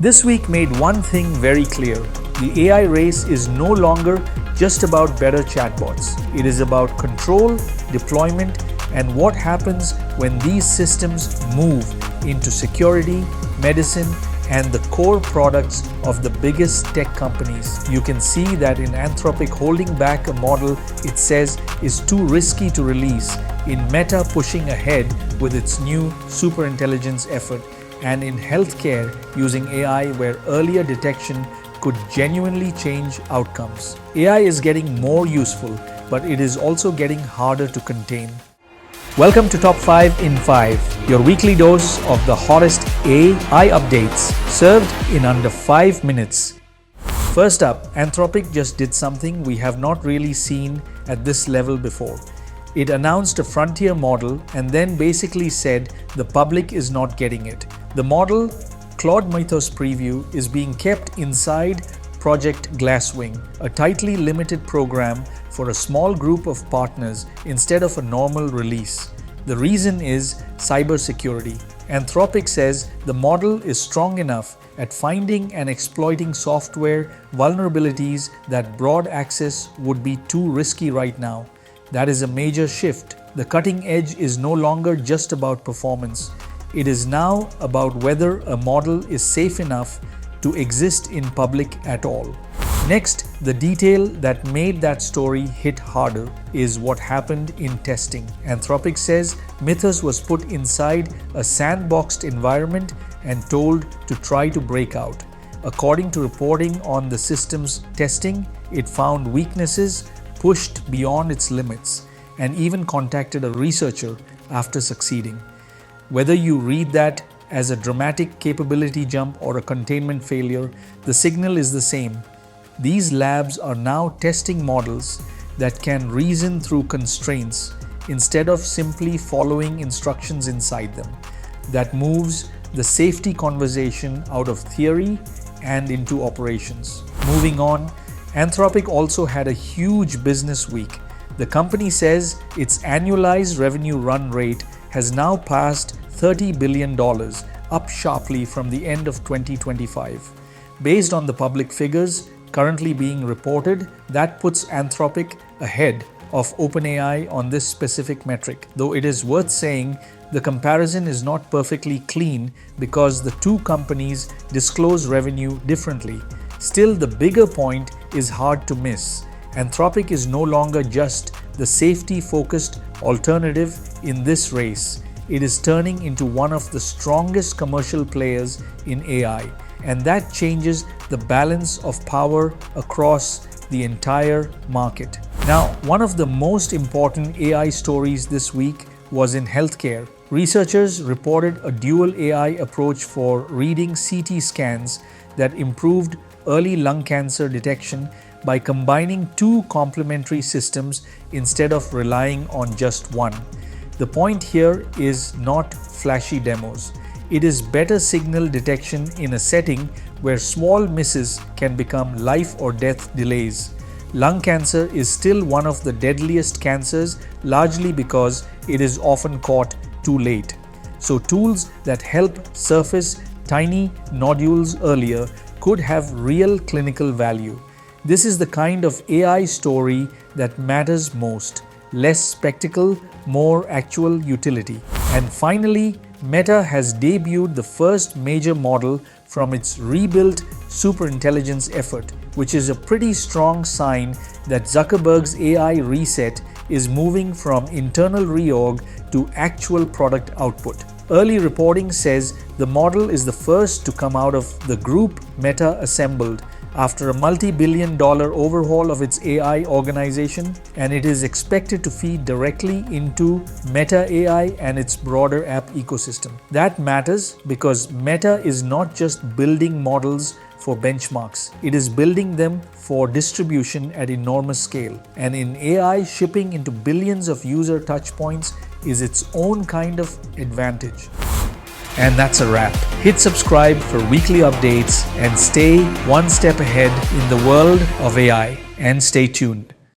This week made one thing very clear. The AI race is no longer just about better chatbots. It is about control, deployment, and what happens when these systems move into security, medicine, and the core products of the biggest tech companies. You can see that in Anthropic holding back a model it says is too risky to release, in Meta pushing ahead with its new superintelligence effort, and in healthcare using AI where earlier detection could genuinely change outcomes. AI is getting more useful, but it is also getting harder to contain. Welcome to Top 5 in 5, your weekly dose of the hottest AI updates, served in under 5 minutes. First up, Anthropic just did something we have not really seen at this level before. It announced a frontier model and then basically said the public is not getting it. The model, Claude Mythos Preview, is being kept inside Project Glasswing, a tightly limited program for a small group of partners instead of a normal release. The reason is cybersecurity. Anthropic says the model is strong enough at finding and exploiting software vulnerabilities that broad access would be too risky right now. That is a major shift. The cutting edge is no longer just about performance. It is now about whether a model is safe enough to exist in public at all. Next, the detail that made that story hit harder is what happened in testing. Anthropic says Mythos was put inside a sandboxed environment and told to try to break out. According to reporting on the system's testing, it found weaknesses, pushed beyond its limits, and even contacted a researcher after succeeding. Whether you read that as a dramatic capability jump or a containment failure, the signal is the same. These labs are now testing models that can reason through constraints instead of simply following instructions inside them. That moves the safety conversation out of theory and into operations. Moving on, Anthropic also had a huge business week. The company says its annualized revenue run rate has now passed $30 billion, up sharply from the end of 2025. Based on the public figures currently being reported, that puts Anthropic ahead of OpenAI on this specific metric, though it is worth saying the comparison is not perfectly clean because the two companies disclose revenue differently. Still, the bigger point is hard to miss. Anthropic is no longer just the safety-focused alternative in this race. It is turning into one of the strongest commercial players in AI, and that changes the balance of power across the entire market. Now, one of the most important AI stories this week was in healthcare. Researchers reported a dual AI approach for reading CT scans that improved early lung cancer detection by combining two complementary systems instead of relying on just one. The point here is not flashy demos. It is better signal detection in a setting where small misses can become life or death delays. Lung cancer is still one of the deadliest cancers, largely because it is often caught too late. So tools that help surface tiny nodules earlier could have real clinical value. This is the kind of AI story that matters most. Less spectacle, more actual utility. And finally, Meta has debuted the first major model from its rebuilt superintelligence effort, which is a pretty strong sign that Zuckerberg's AI reset is moving from internal reorg to actual product output. Early reporting says the model is the first to come out of the group Meta assembled after a multi-billion-dollar overhaul of its AI organization, and it is expected to feed directly into Meta AI and its broader app ecosystem. That matters because Meta is not just building models for benchmarks. It is building them for distribution at enormous scale. And in AI, shipping into billions of user touchpoints is its own kind of advantage. And that's a wrap. Hit subscribe for weekly updates and stay one step ahead in the world of AI. And stay tuned.